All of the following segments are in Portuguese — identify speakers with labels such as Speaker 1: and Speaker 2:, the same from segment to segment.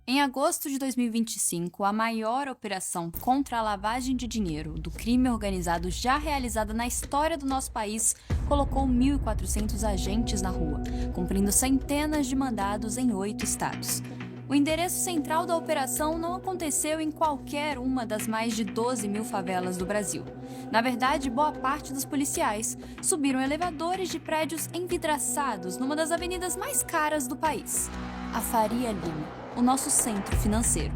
Speaker 1: Em agosto de 2025, a maior operação contra a lavagem de dinheiro do crime organizado já realizada na história do nosso país colocou 1.400 agentes na rua, cumprindo centenas de mandados em 8 estados. O endereço central da operação não aconteceu em qualquer uma das mais de 12 mil favelas do Brasil. Na verdade, boa parte dos policiais subiram elevadores de prédios envidraçados numa das avenidas mais caras do país, a Faria Lima, o nosso centro financeiro.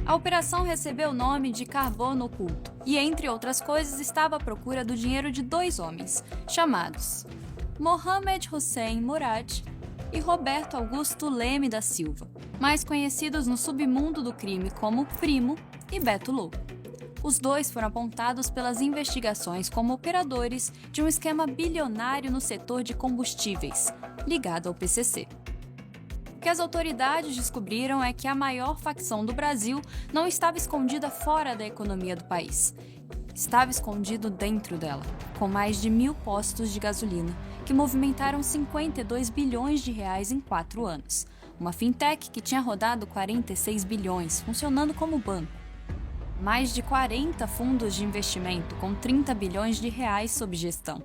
Speaker 1: A operação recebeu o nome de Carbono Oculto e, entre outras coisas, estava à procura do dinheiro de 2 homens, chamados Mohamed Hussein Murad e Roberto Augusto Leme da Silva, mais conhecidos no submundo do crime como Primo e Beto Louco. Os dois foram apontados pelas investigações como operadores de um esquema bilionário no setor de combustíveis, ligado ao PCC. O que as autoridades descobriram é que a maior facção do Brasil não estava escondida fora da economia do país. Estava escondido dentro dela, com mais de 1.000 postos de gasolina, que movimentaram 52 bilhões de reais em 4 anos. Uma fintech que tinha rodado 46 bilhões, funcionando como banco. Mais de 40 fundos de investimento com 30 bilhões de reais sob gestão.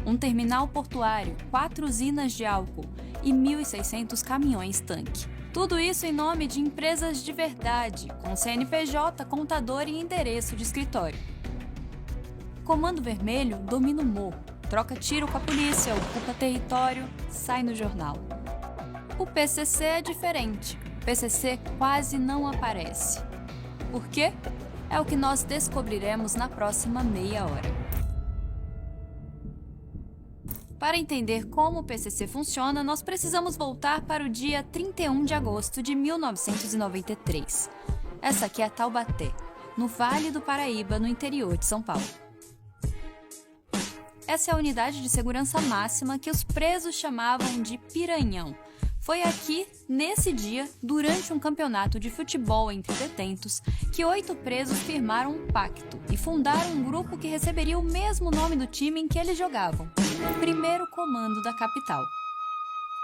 Speaker 1: Um terminal portuário, 4 usinas de álcool e 1.600 caminhões-tanque. Tudo isso em nome de empresas de verdade, com CNPJ, contador e endereço de escritório. Comando Vermelho domina o morro, troca tiro com a polícia, ocupa território, sai no jornal. O PCC é diferente. O PCC quase não aparece. Por quê? É o que nós descobriremos na próxima meia hora. Para entender como o PCC funciona, nós precisamos voltar para o dia 31 de agosto de 1993. Essa aqui é Taubaté, no Vale do Paraíba, no interior de São Paulo. Essa é a unidade de segurança máxima que os presos chamavam de Piranhão. Foi aqui, nesse dia, durante um campeonato de futebol entre detentos, que 8 presos firmaram um pacto e fundaram um grupo que receberia o mesmo nome do time em que eles jogavam, o Primeiro Comando da capital.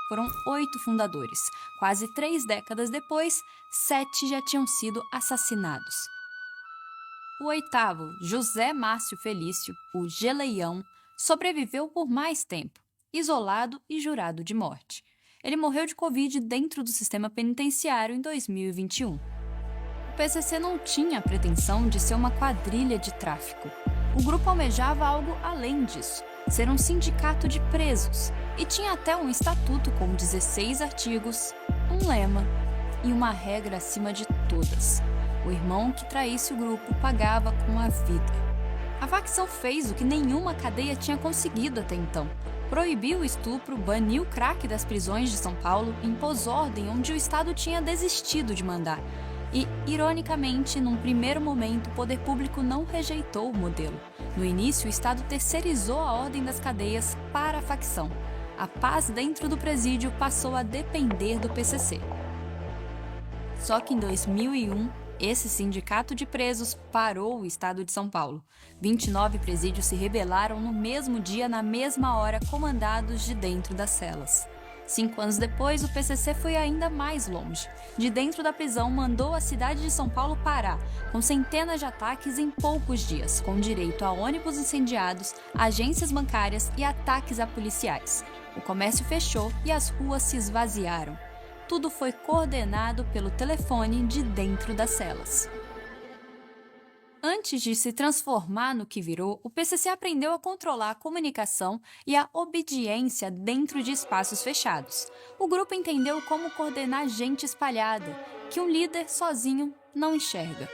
Speaker 1: Foram 8 fundadores. Quase 3 décadas depois, 7 já tinham sido assassinados. O 8º, José Márcio Felício, o Geleião, sobreviveu por mais tempo, isolado e jurado de morte. Ele morreu de Covid dentro do sistema penitenciário em 2021. O PCC não tinha a pretensão de ser uma quadrilha de tráfico. O grupo almejava algo além disso, ser um sindicato de presos, e tinha até um estatuto com 16 artigos, um lema e uma regra acima de todas. O irmão que traísse o grupo pagava com a vida. A facção fez o que nenhuma cadeia tinha conseguido até então. Proibiu o estupro, baniu o crack das prisões de São Paulo, impôs ordem onde o Estado tinha desistido de mandar. E, ironicamente, num primeiro momento, o poder público não rejeitou o modelo. No início, o Estado terceirizou a ordem das cadeias para a facção. A paz dentro do presídio passou a depender do PCC. Só que em 2001, esse sindicato de presos parou o estado de São Paulo. 29 presídios se rebelaram no mesmo dia, na mesma hora, comandados de dentro das celas. 5 anos depois, o PCC foi ainda mais longe. De dentro da prisão, mandou a cidade de São Paulo parar, com centenas de ataques em poucos dias, com direito a ônibus incendiados, agências bancárias e ataques a policiais. O comércio fechou e as ruas se esvaziaram. Tudo foi coordenado pelo telefone de dentro das celas. Antes de se transformar no que virou, o PCC aprendeu a controlar a comunicação e a obediência dentro de espaços fechados. O grupo entendeu como coordenar gente espalhada, que um líder sozinho não enxerga.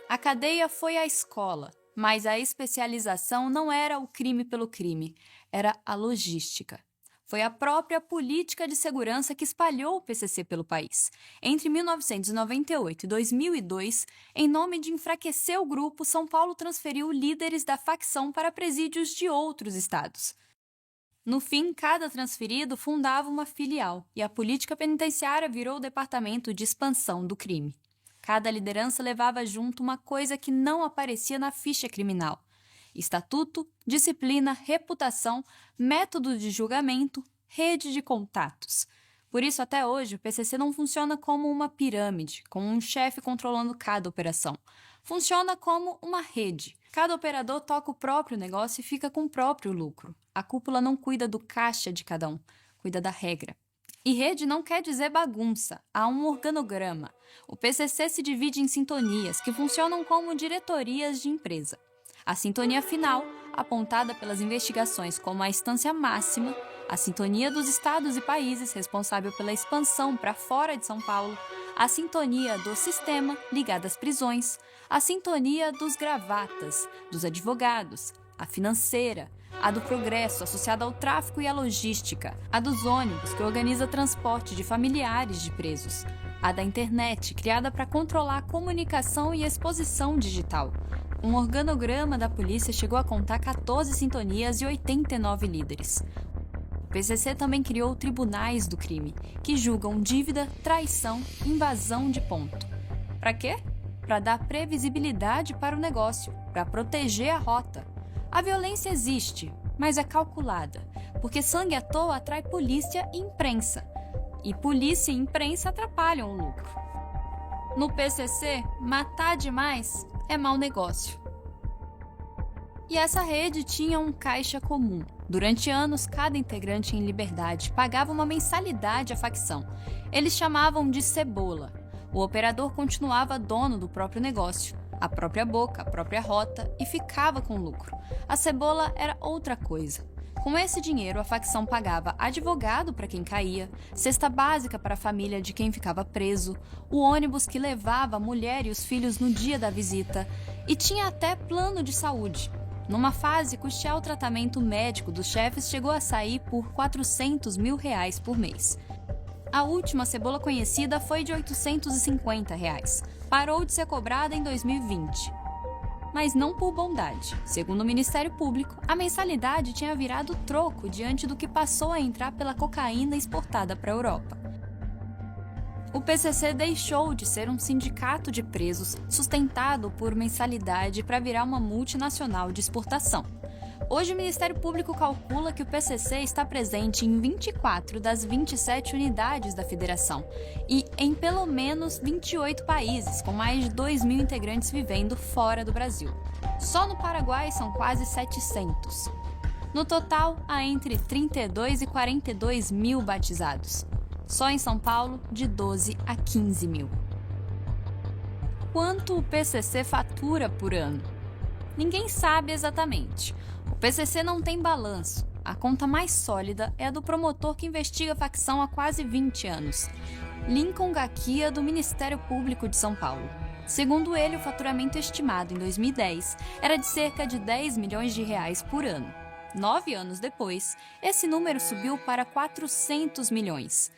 Speaker 1: A cadeia foi a escola, mas a especialização não era o crime pelo crime, era a logística. Foi a própria política de segurança que espalhou o PCC pelo país. Entre 1998 e 2002, em nome de enfraquecer o grupo, São Paulo transferiu líderes da facção para presídios de outros estados. No fim, cada transferido fundava uma filial, e a política penitenciária virou o departamento de expansão do crime. Cada liderança levava junto uma coisa que não aparecia na ficha criminal: estatuto, disciplina, reputação, método de julgamento, rede de contatos. Por isso, até hoje, o PCC não funciona como uma pirâmide, com um chefe controlando cada operação. Funciona como uma rede. Cada operador toca o próprio negócio e fica com o próprio lucro. A cúpula não cuida do caixa de cada um, cuida da regra. E rede não quer dizer bagunça, há um organograma. O PCC se divide em sintonias, que funcionam como diretorias de empresa. A sintonia final, apontada pelas investigações como a instância máxima, a sintonia dos estados e países, responsável pela expansão para fora de São Paulo, a sintonia do sistema, ligada às prisões, a sintonia dos gravatas, dos advogados, a financeira, a do progresso, associada ao tráfico e à logística, a dos ônibus, que organiza transporte de familiares de presos, a da internet, criada para controlar a comunicação e exposição digital. Um organograma da polícia chegou a contar 14 sintonias e 89 líderes. O PCC também criou tribunais do crime, que julgam dívida, traição, invasão de ponto. Para quê? Para dar previsibilidade para o negócio, para proteger a rota. A violência existe, mas é calculada, porque sangue à toa atrai polícia e imprensa. E polícia e imprensa atrapalham o lucro. No PCC, matar demais é mau negócio. E essa rede tinha um caixa comum. Durante anos, cada integrante em liberdade pagava uma mensalidade à facção. Eles chamavam de cebola. O operador continuava dono do próprio negócio, a própria boca, a própria rota, e ficava com lucro. A cebola era outra coisa. Com esse dinheiro, a facção pagava advogado para quem caía, cesta básica para a família de quem ficava preso, o ônibus que levava a mulher e os filhos no dia da visita, e tinha até plano de saúde. Numa fase, custear o tratamento médico dos chefes chegou a sair por R$400 mil por mês. A última cebola conhecida foi de R$850. Parou de ser cobrada em 2020. Mas não por bondade. Segundo o Ministério Público, a mensalidade tinha virado troco diante do que passou a entrar pela cocaína exportada para a Europa. O PCC deixou de ser um sindicato de presos sustentado por mensalidade para virar uma multinacional de exportação. Hoje, o Ministério Público calcula que o PCC está presente em 24 das 27 unidades da federação e em pelo menos 28 países, com mais de 2.000 integrantes vivendo fora do Brasil. Só no Paraguai são quase 700. No total, há entre 32 e 42 mil batizados. Só em São Paulo, de 12 a 15 mil. Quanto o PCC fatura por ano? Ninguém sabe exatamente. O PCC não tem balanço. A conta mais sólida é a do promotor que investiga a facção há quase 20 anos, Lincoln Gaquia, do Ministério Público de São Paulo. Segundo ele, o faturamento estimado em 2010 era de cerca de R$10 milhões por ano. 9 anos depois, esse número subiu para 400 milhões.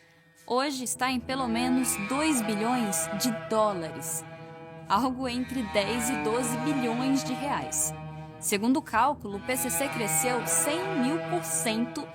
Speaker 1: Hoje está em pelo menos 2 bilhões de dólares, algo entre 10 e 12 bilhões de reais. Segundo o cálculo, o PCC cresceu 100.000%.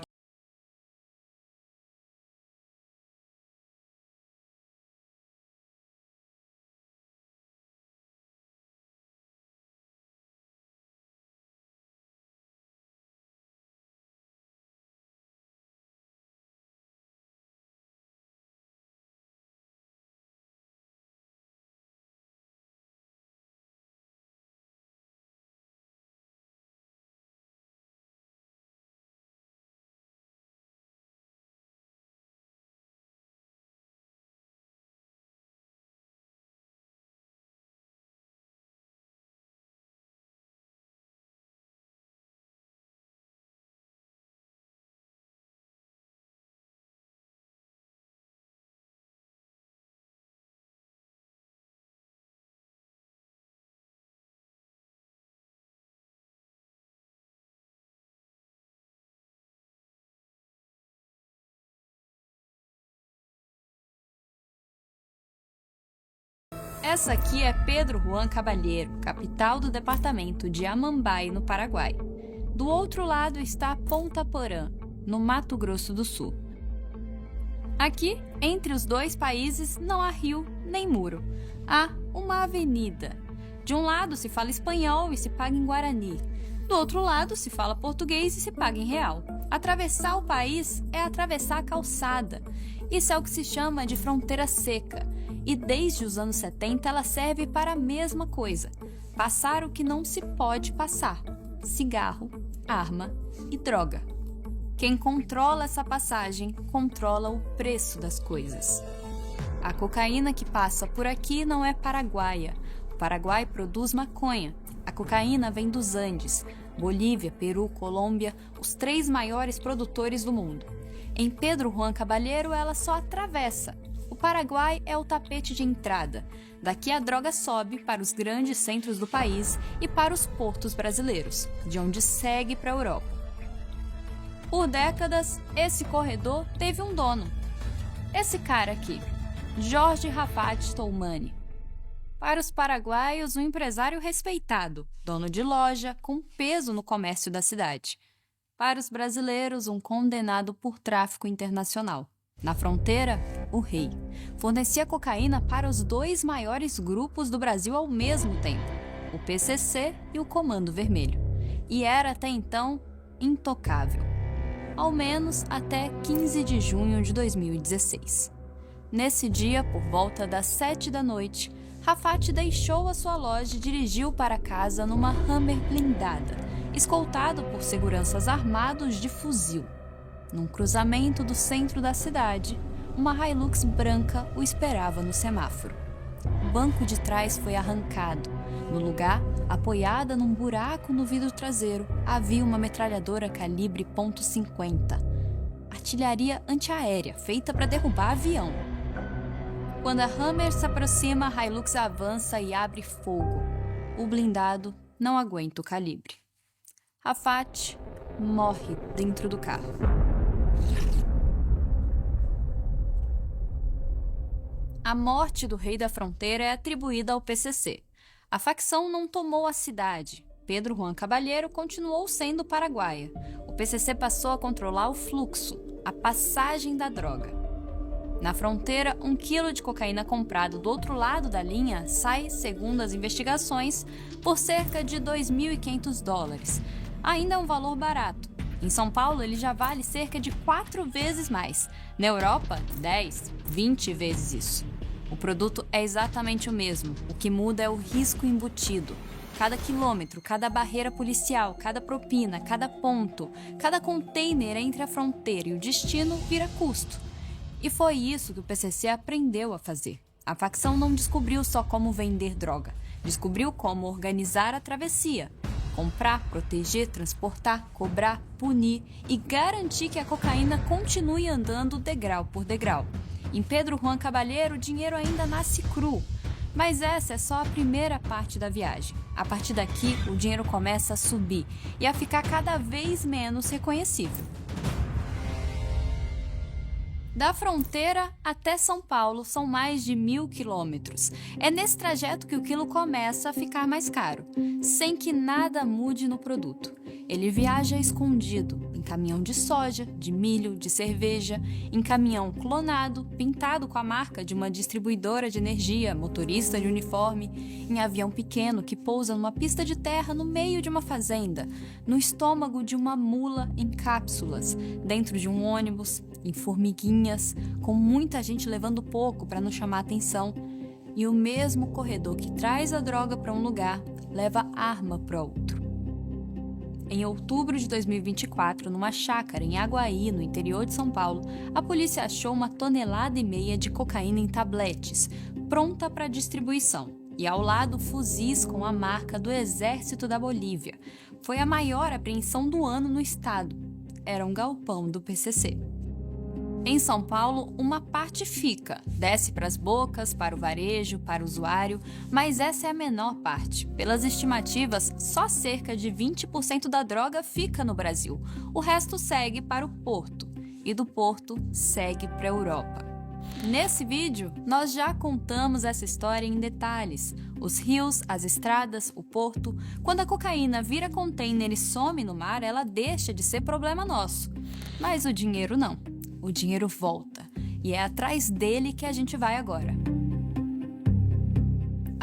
Speaker 1: Essa aqui é Pedro Juan Caballero, capital do departamento de Amambai, no Paraguai. Do outro lado está Ponta Porã, no Mato Grosso do Sul. Aqui, entre os dois países, não há rio nem muro. Há uma avenida. De um lado se fala espanhol e se paga em guarani. Do outro lado se fala português e se paga em real. Atravessar o país é atravessar a calçada. Isso é o que se chama de fronteira seca. E desde os anos 70 ela serve para a mesma coisa: passar o que não se pode passar: cigarro, arma e droga. Quem controla essa passagem controla o preço das coisas. A cocaína que passa por aqui não é paraguaia. O Paraguai produz maconha. A cocaína vem dos Andes: Bolívia, Peru, Colômbia, os 3 maiores produtores do mundo. Em Pedro Juan Caballero, ela só atravessa. O Paraguai é o tapete de entrada. Daqui a droga sobe para os grandes centros do país e para os portos brasileiros, de onde segue para a Europa. Por décadas, esse corredor teve um dono. Esse cara aqui, Jorge Rafat Toumani. Para os paraguaios, um empresário respeitado, dono de loja, com peso no comércio da cidade. Para os brasileiros, um condenado por tráfico internacional. Na fronteira, o rei. Fornecia cocaína para os 2 maiores grupos do Brasil ao mesmo tempo: o PCC e o Comando Vermelho. E era até então intocável. Ao menos até 15 de junho de 2016. Nesse dia, por volta das 7 da noite, Rafat deixou a sua loja e dirigiu para casa numa Hummer blindada, escoltado por seguranças armados de fuzil. Num cruzamento do centro da cidade, uma Hilux branca o esperava no semáforo. O banco de trás foi arrancado. No lugar, apoiada num buraco no vidro traseiro, havia uma metralhadora calibre .50. Artilharia antiaérea, feita para derrubar avião. Quando a Hummer se aproxima, a Hilux avança e abre fogo. O blindado não aguenta o calibre. Rafat morre dentro do carro. A morte do rei da fronteira é atribuída ao PCC. A facção não tomou a cidade. Pedro Juan Caballero continuou sendo paraguaia. O PCC passou a controlar o fluxo, a passagem da droga. Na fronteira, 1 quilo de cocaína comprado do outro lado da linha sai, segundo as investigações, por cerca de $2.500. Ainda é um valor barato. Em São Paulo, ele já vale cerca de 4 vezes mais. Na Europa, 10, 20 vezes isso. O produto é exatamente o mesmo. O que muda é o risco embutido. Cada quilômetro, cada barreira policial, cada propina, cada ponto, cada container entre a fronteira e o destino vira custo. E foi isso que o PCC aprendeu a fazer. A facção não descobriu só como vender droga. Descobriu como organizar a travessia. Comprar, proteger, transportar, cobrar, punir e garantir que a cocaína continue andando degrau por degrau. Em Pedro Juan Caballero, o dinheiro ainda nasce cru. Mas essa é só a primeira parte da viagem. A partir daqui, o dinheiro começa a subir e a ficar cada vez menos reconhecível. Da fronteira até São Paulo são mais de 1.000 quilômetros. É nesse trajeto que o quilo começa a ficar mais caro, sem que nada mude no produto. Ele viaja escondido, em caminhão de soja, de milho, de cerveja, em caminhão clonado, pintado com a marca de uma distribuidora de energia, motorista de uniforme, em avião pequeno que pousa numa pista de terra no meio de uma fazenda, no estômago de uma mula em cápsulas, dentro de um ônibus, em formiguinhas, com muita gente levando pouco para não chamar atenção, e o mesmo corredor que traz a droga para um lugar leva arma para outro. Em outubro de 2024, numa chácara em Aguaí, no interior de São Paulo, a polícia achou 1,5 toneladas de cocaína em tabletes, pronta para distribuição, e ao lado fuzis com a marca do Exército da Bolívia. Foi a maior apreensão do ano no estado. Era um galpão do PCC. Em São Paulo, uma parte fica, desce para as bocas, para o varejo, para o usuário, mas essa é a menor parte. Pelas estimativas, só cerca de 20% da droga fica no Brasil. O resto segue para o porto, e do porto segue para a Europa. Nesse vídeo, nós já contamos essa história em detalhes. Os rios, as estradas, o porto. Quando a cocaína vira container e some no mar, ela deixa de ser problema nosso. Mas o dinheiro não. O dinheiro volta, e é atrás dele que a gente vai agora.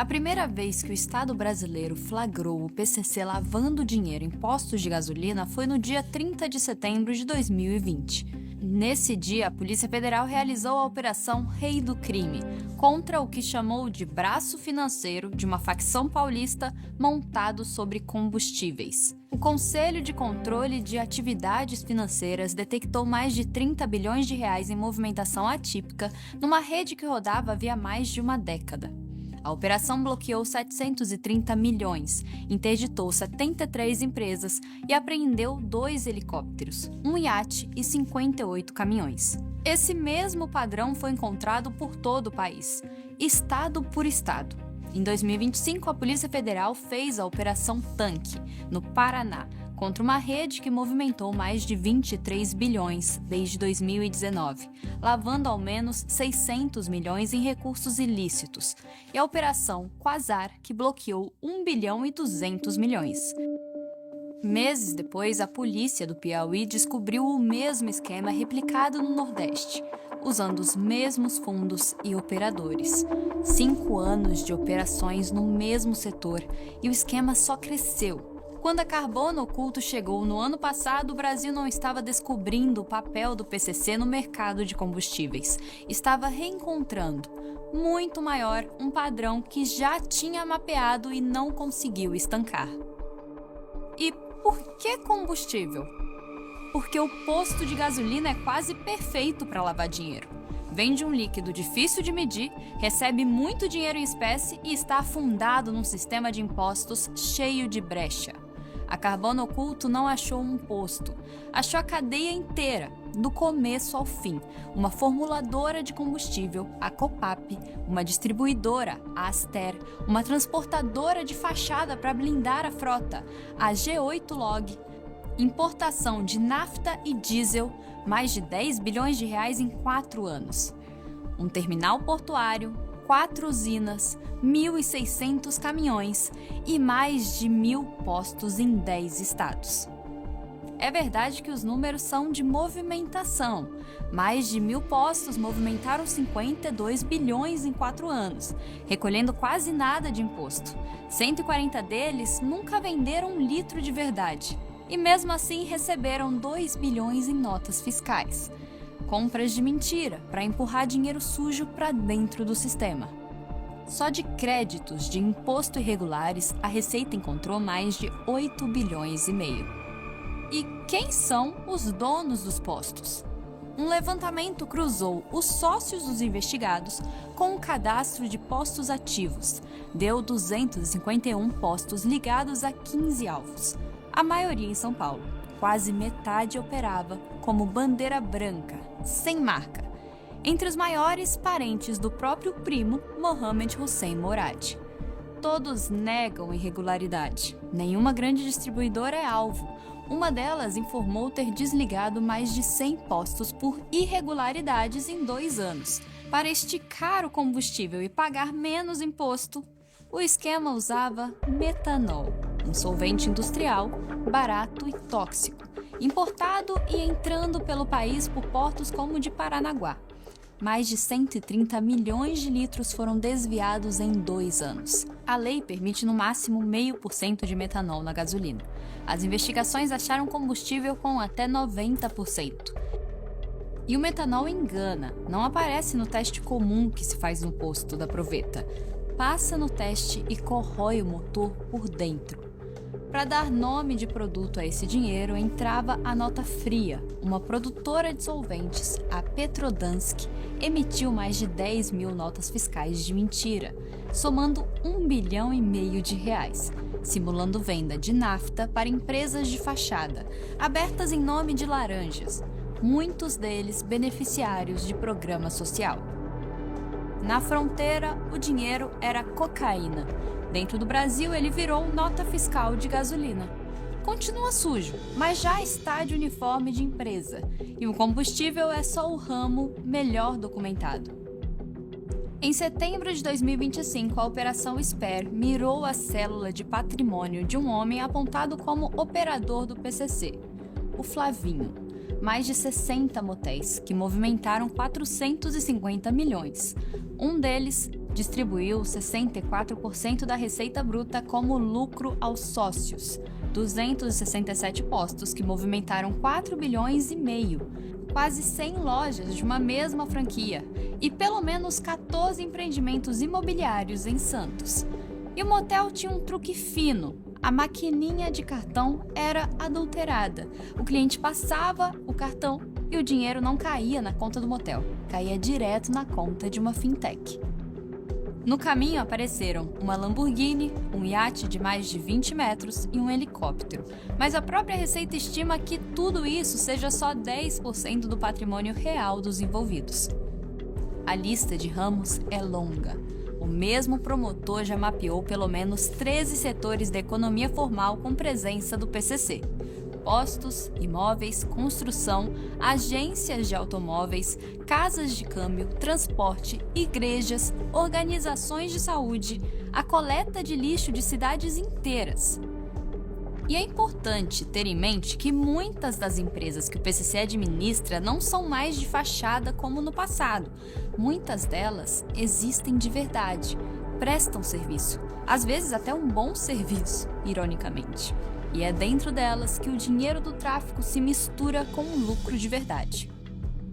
Speaker 1: A primeira vez que o Estado brasileiro flagrou o PCC lavando dinheiro em postos de gasolina foi no dia 30 de setembro de 2020. Nesse dia, a Polícia Federal realizou a Operação Rei do Crime, contra o que chamou de braço financeiro de uma facção paulista montado sobre combustíveis. O Conselho de Controle de Atividades Financeiras detectou mais de 30 bilhões de reais em movimentação atípica numa rede que rodava havia mais de uma década. A operação bloqueou 730 milhões, interditou 73 empresas e apreendeu 2 helicópteros, um iate e 58 caminhões. Esse mesmo padrão foi encontrado por todo o país, estado por estado. Em 2025, a Polícia Federal fez a Operação Tanque, no Paraná, contra uma rede que movimentou mais de 23 bilhões desde 2019, lavando ao menos 600 milhões em recursos ilícitos, e a Operação Quasar, que bloqueou 1 bilhão e 200 milhões. Meses depois, a polícia do Piauí descobriu o mesmo esquema replicado no Nordeste, usando os mesmos fundos e operadores. 5 anos de operações no mesmo setor e o esquema só cresceu. Quando a Carbono Oculto chegou no ano passado, o Brasil não estava descobrindo o papel do PCC no mercado de combustíveis. Estava reencontrando, muito maior, um padrão que já tinha mapeado e não conseguiu estancar. E por que combustível? Porque o posto de gasolina é quase perfeito para lavar dinheiro. Vende um líquido difícil de medir, recebe muito dinheiro em espécie e está afundado num sistema de impostos cheio de brecha. A Carbono Oculto não achou um posto, achou a cadeia inteira, do começo ao fim. Uma formuladora de combustível, a Copap, uma distribuidora, a Aster, uma transportadora de fachada para blindar a frota, a G8 Log, importação de nafta e diesel, mais de 10 bilhões de reais em 4 anos. Um terminal portuário, 4 usinas, 1.600 caminhões e mais de 1.000 postos em 10 estados. É verdade que os números são de movimentação. Mais de 1.000 postos movimentaram 52 bilhões em 4 anos, recolhendo quase nada de imposto. 140 deles nunca venderam um litro de verdade. E mesmo assim receberam 2 bilhões em notas fiscais. Compras de mentira para empurrar dinheiro sujo para dentro do sistema. Só de créditos de imposto irregulares, a Receita encontrou mais de 8 bilhões e meio. E quem são os donos dos postos? Um levantamento cruzou os sócios dos investigados com o cadastro de postos ativos. Deu 251 postos ligados a 15 alvos. A maioria em São Paulo. Quase metade operava como bandeira branca, sem marca. Entre os maiores, parentes do próprio primo, Mohamed Hussein Morad. Todos negam irregularidade. Nenhuma grande distribuidora é alvo. Uma delas informou ter desligado mais de 100 postos por irregularidades em 2 anos. Para esticar o combustível e pagar menos imposto, o esquema usava metanol, um solvente industrial barato e tóxico, importado e entrando pelo país por portos como o de Paranaguá. Mais de 130 milhões de litros foram desviados em 2 anos. A lei permite no máximo 0,5% de metanol na gasolina. As investigações acharam combustível com até 90%. E o metanol engana, não aparece no teste comum que se faz no posto da proveta. Passa no teste e corrói o motor por dentro. Para dar nome de produto a esse dinheiro, entrava a Nota Fria, uma produtora de solventes, a Petrodansk, emitiu mais de 10 mil notas fiscais de mentira, somando 1,5 bilhão de reais, simulando venda de nafta para empresas de fachada, abertas em nome de laranjas, muitos deles beneficiários de programa social. Na fronteira, o dinheiro era cocaína. Dentro do Brasil, ele virou nota fiscal de gasolina. Continua sujo, mas já está de uniforme de empresa. E o combustível é só o ramo melhor documentado. Em setembro de 2025, a Operação Sper mirou a célula de patrimônio de um homem apontado como operador do PCC, o Flavinho. Mais de 60 motéis, que movimentaram 450 milhões. Um deles distribuiu 64% da receita bruta como lucro aos sócios, 267 postos que movimentaram 4 bilhões e meio, quase 100 lojas de uma mesma franquia e pelo menos 14 empreendimentos imobiliários em Santos. E o motel tinha um truque fino. A maquininha de cartão era adulterada. O cliente passava o cartão e o dinheiro não caía na conta do motel, caía direto na conta de uma fintech. No caminho apareceram uma Lamborghini, um iate de mais de 20 metros e um helicóptero. Mas a própria Receita estima que tudo isso seja só 10% do patrimônio real dos envolvidos. A lista de ramos é longa. O mesmo promotor já mapeou pelo menos 13 setores da economia formal com presença do PCC. Postos, imóveis, construção, agências de automóveis, casas de câmbio, transporte, igrejas, organizações de saúde, a coleta de lixo de cidades inteiras. E é importante ter em mente que muitas das empresas que o PCC administra não são mais de fachada como no passado. Muitas delas existem de verdade, prestam serviço, às vezes até um bom serviço, ironicamente. E é dentro delas que o dinheiro do tráfico se mistura com o lucro de verdade.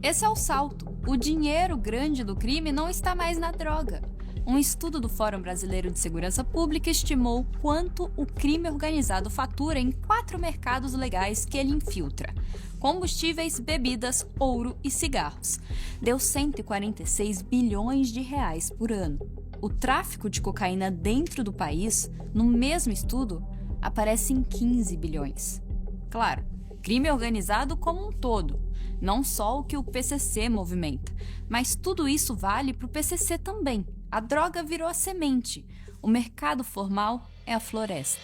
Speaker 1: Esse é o salto. O dinheiro grande do crime não está mais na droga. Um estudo do Fórum Brasileiro de Segurança Pública estimou quanto o crime organizado fatura em 4 mercados legais que ele infiltra: combustíveis, bebidas, ouro e cigarros. Deu 146 bilhões de reais por ano. O tráfico de cocaína dentro do país, no mesmo estudo, aparece em 15 bilhões. Claro, crime organizado como um todo, não só o que o PCC movimenta, mas tudo isso vale para o PCC também. A droga virou a semente, o mercado formal é a floresta.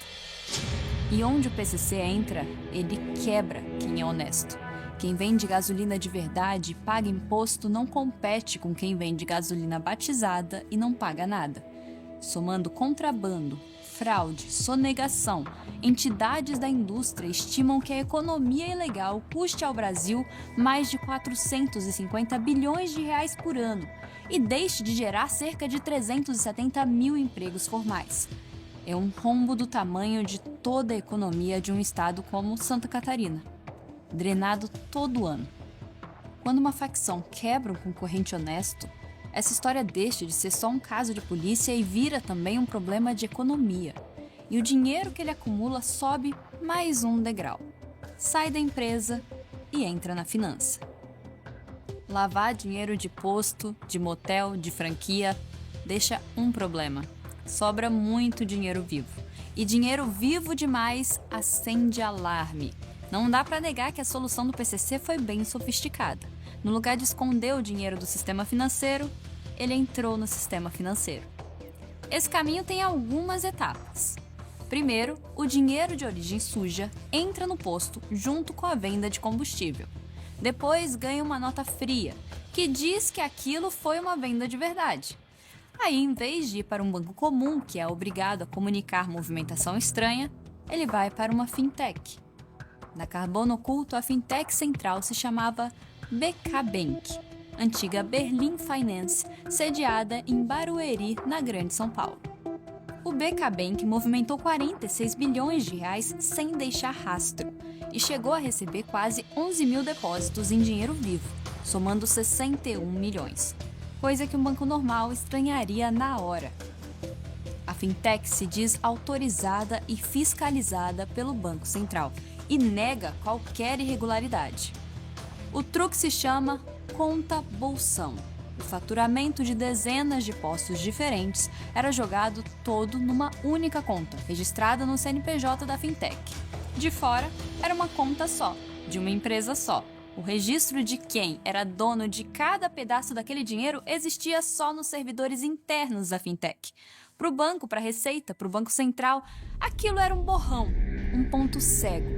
Speaker 1: E onde o PCC entra, ele quebra quem é honesto. Quem vende gasolina de verdade e paga imposto não compete com quem vende gasolina batizada e não paga nada. Somando contrabando, fraude, sonegação, entidades da indústria estimam que a economia ilegal custe ao Brasil mais de 450 bilhões de reais por ano e deixe de gerar cerca de 370 mil empregos formais. É um rombo do tamanho de toda a economia de um estado como Santa Catarina, drenado todo ano. Quando uma facção quebra um concorrente honesto, essa história deixa de ser só um caso de polícia e vira também um problema de economia. E o dinheiro que ele acumula sobe mais um degrau. Sai da empresa e entra na finança. Lavar dinheiro de posto, de motel, de franquia, deixa um problema. Sobra muito dinheiro vivo. E dinheiro vivo demais acende alarme. Não dá para negar que a solução do PCC foi bem sofisticada. No lugar de esconder o dinheiro do sistema financeiro, ele entrou no sistema financeiro. Esse caminho tem algumas etapas. Primeiro, o dinheiro de origem suja entra no posto junto com a venda de combustível. Depois ganha uma nota fria, que diz que aquilo foi uma venda de verdade. Aí, em vez de ir para um banco comum, que é obrigado a comunicar movimentação estranha, ele vai para uma fintech. Na Carbono Oculto, a fintech central se chamava BK Bank, antiga Berlin Finance, sediada em Barueri, na Grande São Paulo. O BK Bank movimentou 46 bilhões de reais sem deixar rastro e chegou a receber quase 11 mil depósitos em dinheiro vivo, somando 61 milhões, coisa que um banco normal estranharia na hora. A fintech se diz autorizada e fiscalizada pelo Banco Central e nega qualquer irregularidade. O truque se chama conta bolsão. O faturamento de dezenas de postos diferentes era jogado todo numa única conta, registrada no CNPJ da fintech. De fora, era uma conta só, de uma empresa só. O registro de quem era dono de cada pedaço daquele dinheiro existia só nos servidores internos da fintech. Para o banco, para a Receita, para o Banco Central, aquilo era um borrão, um ponto cego.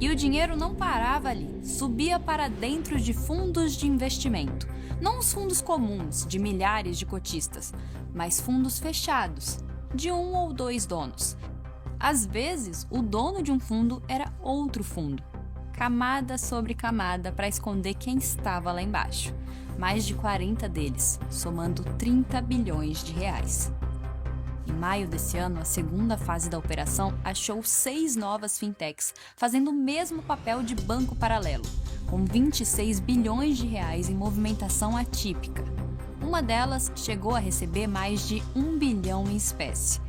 Speaker 1: E o dinheiro não parava ali, subia para dentro de fundos de investimento. Não os fundos comuns, de milhares de cotistas, mas fundos fechados, de 1 ou 2 donos. Às vezes, o dono de um fundo era outro fundo. camada sobre camada para esconder quem estava lá embaixo. Mais de 40 deles, somando 30 bilhões de reais. Em maio desse ano, a segunda fase da operação achou 6 novas fintechs fazendo o mesmo papel de banco paralelo, com 26 bilhões de reais em movimentação atípica. Uma delas chegou a receber mais de 1 bilhão em espécie.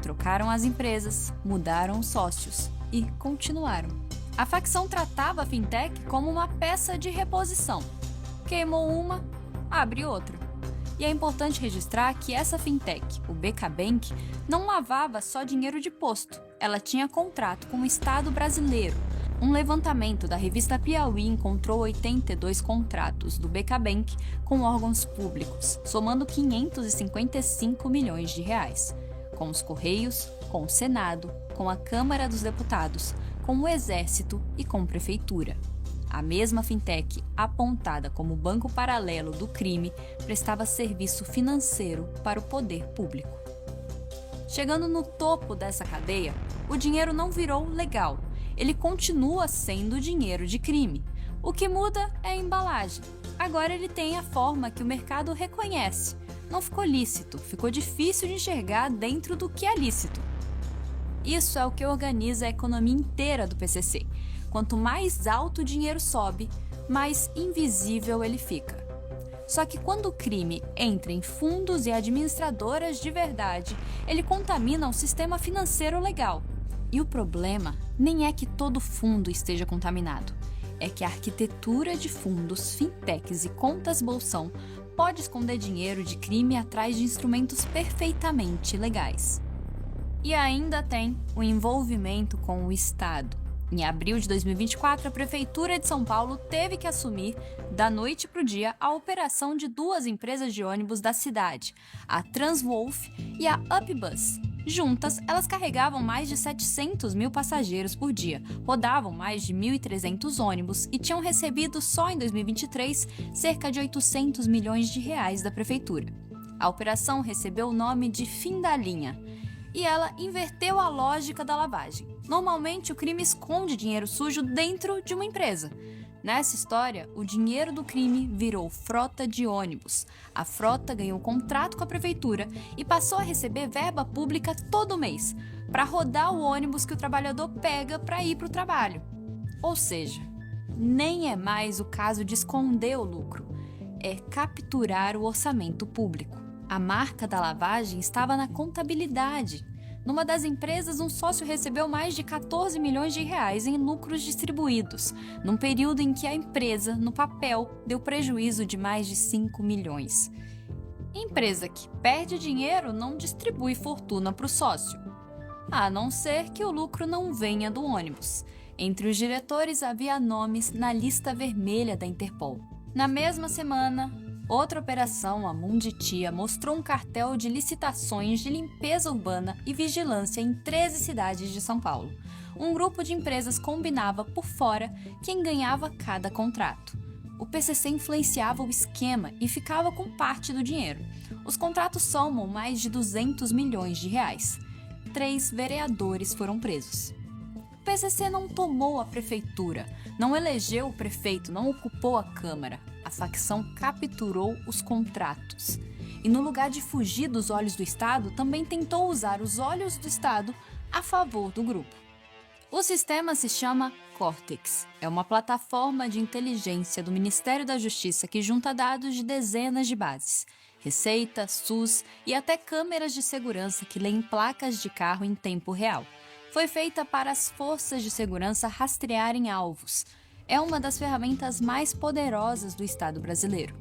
Speaker 1: Trocaram as empresas, mudaram os sócios e continuaram. A facção tratava a fintech como uma peça de reposição. Queimou uma, abre outra. E é importante registrar que essa fintech, o BK Bank, não lavava só dinheiro de posto. Ela tinha contrato com o Estado brasileiro. Um levantamento da revista Piauí encontrou 82 contratos do BK Bank com órgãos públicos, somando 555 milhões de reais. Com os Correios, com o Senado, com a Câmara dos Deputados, com o Exército e com a Prefeitura. A mesma fintech, apontada como banco paralelo do crime, prestava serviço financeiro para o poder público. Chegando no topo dessa cadeia, o dinheiro não virou legal. Ele continua sendo dinheiro de crime. O que muda é a embalagem. Agora ele tem a forma que o mercado reconhece. Não ficou lícito, ficou difícil de enxergar dentro do que é lícito. Isso é o que organiza a economia inteira do PCC. Quanto mais alto o dinheiro sobe, mais invisível ele fica. Só que quando o crime entra em fundos e administradoras de verdade, ele contamina o sistema financeiro legal. E o problema nem é que todo fundo esteja contaminado, é que a arquitetura de fundos, fintechs e contas bolsão pode esconder dinheiro de crime atrás de instrumentos perfeitamente legais. E ainda tem o envolvimento com o Estado. Em abril de 2024, a Prefeitura de São Paulo teve que assumir, da noite para o dia, a operação de 2 empresas de ônibus da cidade, a Transwolf e a Upbus. Juntas, elas carregavam mais de 700 mil passageiros por dia, rodavam mais de 1.300 ônibus e tinham recebido só em 2023 cerca de 800 milhões de reais da Prefeitura. A operação recebeu o nome de Fim da Linha. E ela inverteu a lógica da lavagem. Normalmente, o crime esconde dinheiro sujo dentro de uma empresa. Nessa história, o dinheiro do crime virou frota de ônibus. A frota ganhou contrato com a prefeitura e passou a receber verba pública todo mês, para rodar o ônibus que o trabalhador pega para ir para o trabalho. Ou seja, nem é mais o caso de esconder o lucro, é capturar o orçamento público. A marca da lavagem estava na contabilidade. Numa das empresas, um sócio recebeu mais de 14 milhões de reais em lucros distribuídos, num período em que a empresa, no papel, deu prejuízo de mais de 5 milhões. Empresa que perde dinheiro não distribui fortuna para o sócio, a não ser que o lucro não venha do ônibus. Entre os diretores havia nomes na lista vermelha da Interpol. Na mesma semana, outra operação, a Munditia, mostrou um cartel de licitações de limpeza urbana e vigilância em 13 cidades de São Paulo. Um grupo de empresas combinava por fora quem ganhava cada contrato. O PCC influenciava o esquema e ficava com parte do dinheiro. Os contratos somam mais de 200 milhões de reais. 3 vereadores foram presos. O PCC não tomou a prefeitura, não elegeu o prefeito, não ocupou a Câmara. A facção capturou os contratos. E no lugar de fugir dos olhos do Estado, também tentou usar os olhos do Estado a favor do grupo. O sistema se chama Cortex. É uma plataforma de inteligência do Ministério da Justiça que junta dados de dezenas de bases. Receita, SUS e até câmeras de segurança que leem placas de carro em tempo real. Foi feita para as forças de segurança rastrearem alvos. É uma das ferramentas mais poderosas do Estado brasileiro.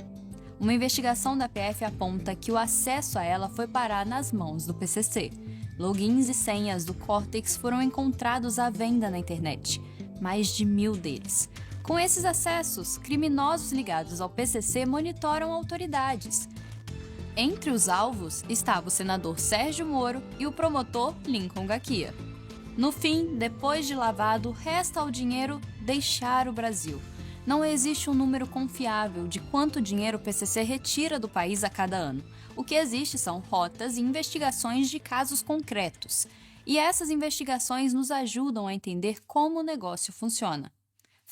Speaker 1: Uma investigação da PF aponta que o acesso a ela foi parar nas mãos do PCC. Logins e senhas do Cortex foram encontrados à venda na internet, mais de 1.000 deles. Com esses acessos, criminosos ligados ao PCC monitoram autoridades. Entre os alvos estava o senador Sérgio Moro e o promotor Lincoln Gaquia. No fim, depois de lavado, resta ao dinheiro deixar o Brasil. Não existe um número confiável de quanto dinheiro o PCC retira do país a cada ano. O que existe são rotas e investigações de casos concretos. E essas investigações nos ajudam a entender como o negócio funciona.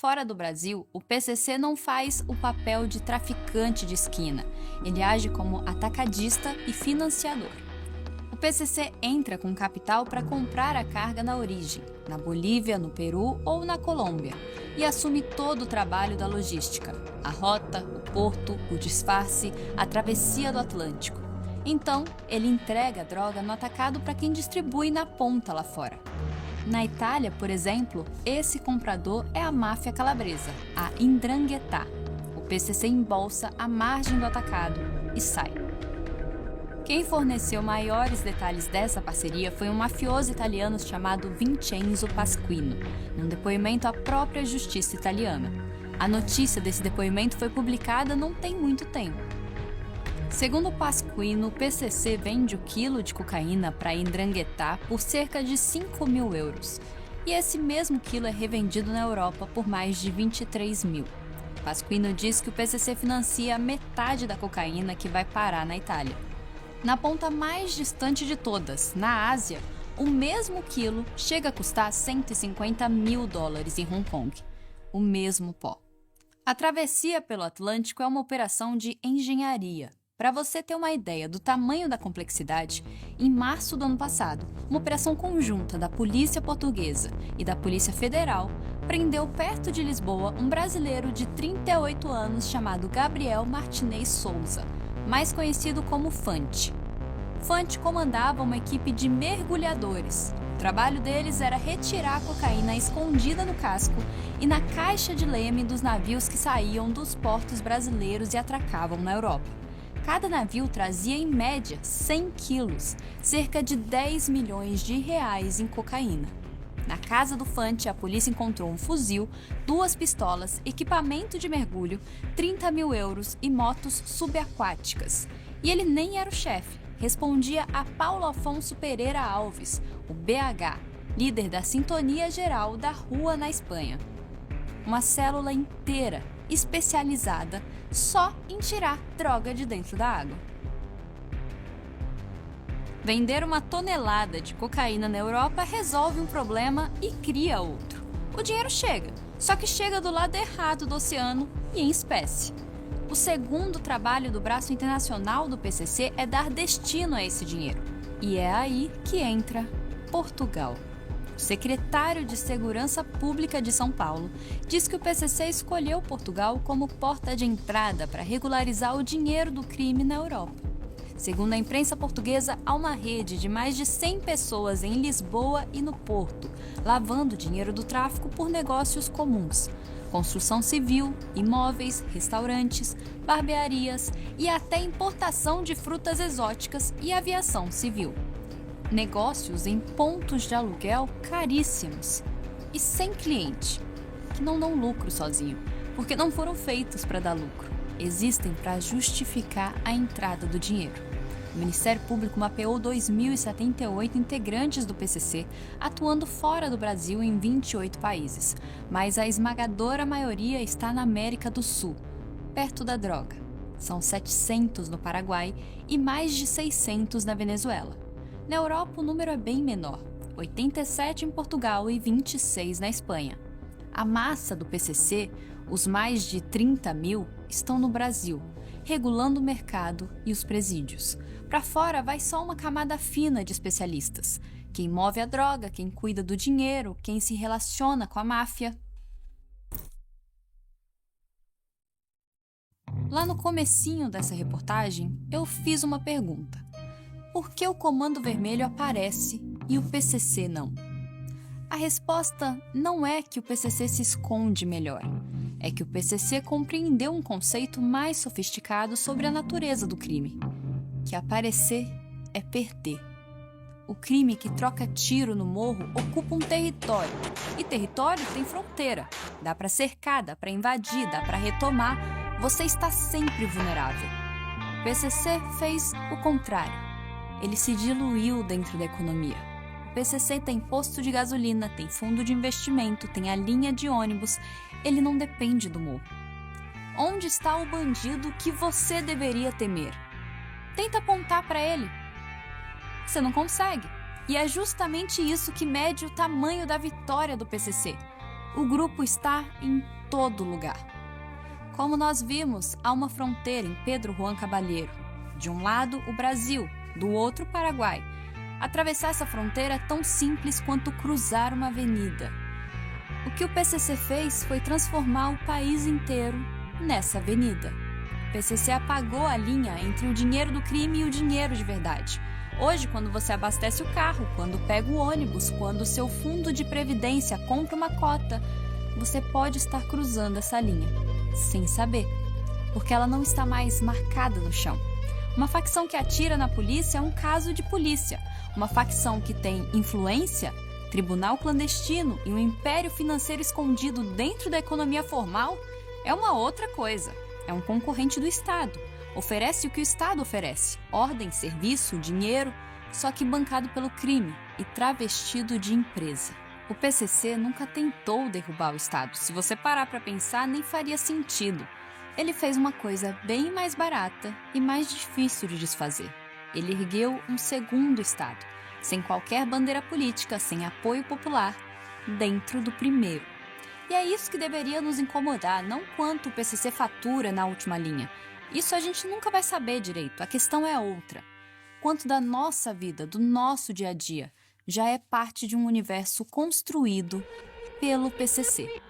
Speaker 1: Fora do Brasil, o PCC não faz o papel de traficante de esquina. Ele age como atacadista e financiador. O PCC entra com capital para comprar a carga na origem, na Bolívia, no Peru ou na Colômbia, e assume todo o trabalho da logística, a rota, o porto, o disfarce, a travessia do Atlântico. Então, ele entrega a droga no atacado para quem distribui na ponta lá fora. Na Itália, por exemplo, esse comprador é a máfia calabresa, a 'Ndrangheta. O PCC embolsa a margem do atacado e sai. Quem forneceu maiores detalhes dessa parceria foi um mafioso italiano chamado Vincenzo Pasquino, num depoimento à própria justiça italiana. A notícia desse depoimento foi publicada não tem muito tempo. Segundo Pasquino, o PCC vende o quilo de cocaína para a 'Ndrangheta por cerca de 5 mil euros. E esse mesmo quilo é revendido na Europa por mais de 23 mil. Pasquino diz que o PCC financia metade da cocaína que vai parar na Itália. Na ponta mais distante de todas, na Ásia, o mesmo quilo chega a custar 150 mil dólares em Hong Kong. O mesmo pó. A travessia pelo Atlântico é uma operação de engenharia. Para você ter uma ideia do tamanho da complexidade, em março do ano passado, uma operação conjunta da Polícia Portuguesa e da Polícia Federal prendeu perto de Lisboa um brasileiro de 38 anos chamado Gabriel Martinez Souza, mais conhecido como Fante. Fante comandava uma equipe de mergulhadores. O trabalho deles era retirar a cocaína escondida no casco e na caixa de leme dos navios que saíam dos portos brasileiros e atracavam na Europa. Cada navio trazia, em média, 100 quilos, cerca de 10 milhões de reais em cocaína. Na casa do Fante, a polícia encontrou um fuzil, 2 pistolas, equipamento de mergulho, 30 mil euros e motos subaquáticas. E ele nem era o chefe, respondia a Paulo Afonso Pereira Alves, o BH, líder da Sintonia Geral da Rua na Espanha. Uma célula inteira, especializada só em tirar droga de dentro da água. Vender uma tonelada de cocaína na Europa resolve um problema e cria outro. O dinheiro chega, só que chega do lado errado do oceano e em espécie. O segundo trabalho do braço internacional do PCC é dar destino a esse dinheiro. E é aí que entra Portugal. O secretário de Segurança Pública de São Paulo diz que o PCC escolheu Portugal como porta de entrada para regularizar o dinheiro do crime na Europa. Segundo a imprensa portuguesa, há uma rede de mais de 100 pessoas em Lisboa e no Porto, lavando dinheiro do tráfico por negócios comuns. Construção civil, imóveis, restaurantes, barbearias e até importação de frutas exóticas e aviação civil. Negócios em pontos de aluguel caríssimos e sem cliente, que não dão lucro sozinho, porque não foram feitos para dar lucro, existem para justificar a entrada do dinheiro. O Ministério Público mapeou 2.078 integrantes do PCC, atuando fora do Brasil em 28 países, mas a esmagadora maioria está na América do Sul, perto da droga. São 700 no Paraguai e mais de 600 na Venezuela. Na Europa, o número é bem menor, 87 em Portugal e 26 na Espanha. A massa do PCC, os mais de 30 mil, estão no Brasil, regulando o mercado e os presídios. Para fora vai só uma camada fina de especialistas. Quem move a droga, quem cuida do dinheiro, quem se relaciona com a máfia. Lá no comecinho dessa reportagem, eu fiz uma pergunta. Por que o Comando Vermelho aparece e o PCC não? A resposta não é que o PCC se esconde melhor. É que o PCC compreendeu um conceito mais sofisticado sobre a natureza do crime. Que aparecer é perder. O crime que troca tiro no morro ocupa um território. E território tem fronteira. Dá para cercar, dá para invadir, dá para retomar. Você está sempre vulnerável. O PCC fez o contrário. Ele se diluiu dentro da economia. O PCC tem posto de gasolina, tem fundo de investimento, tem a linha de ônibus. Ele não depende do morro. Onde está o bandido que você deveria temer? Tenta apontar para ele. Você não consegue. E é justamente isso que mede o tamanho da vitória do PCC. O grupo está em todo lugar. Como nós vimos, há uma fronteira em Pedro Juan Caballero. De um lado, o Brasil, do outro, o Paraguai. Atravessar essa fronteira é tão simples quanto cruzar uma avenida. O que o PCC fez foi transformar o país inteiro nessa avenida. O PCC apagou a linha entre o dinheiro do crime e o dinheiro de verdade. Hoje, quando você abastece o carro, quando pega o ônibus, quando o seu fundo de previdência compra uma cota, você pode estar cruzando essa linha, sem saber, porque ela não está mais marcada no chão. Uma facção que atira na polícia é um caso de polícia. Uma facção que tem influência, tribunal clandestino e um império financeiro escondido dentro da economia formal é uma outra coisa. É um concorrente do Estado. Oferece o que o Estado oferece: ordem, serviço, dinheiro, só que bancado pelo crime e travestido de empresa. O PCC nunca tentou derrubar o Estado. Se você parar para pensar, nem faria sentido. Ele fez uma coisa bem mais barata e mais difícil de desfazer. Ele ergueu um segundo Estado, sem qualquer bandeira política, sem apoio popular, dentro do primeiro. E é isso que deveria nos incomodar, não quanto o PCC fatura na última linha. Isso a gente nunca vai saber direito, a questão é outra. Quanto da nossa vida, do nosso dia a dia, já é parte de um universo construído pelo PCC.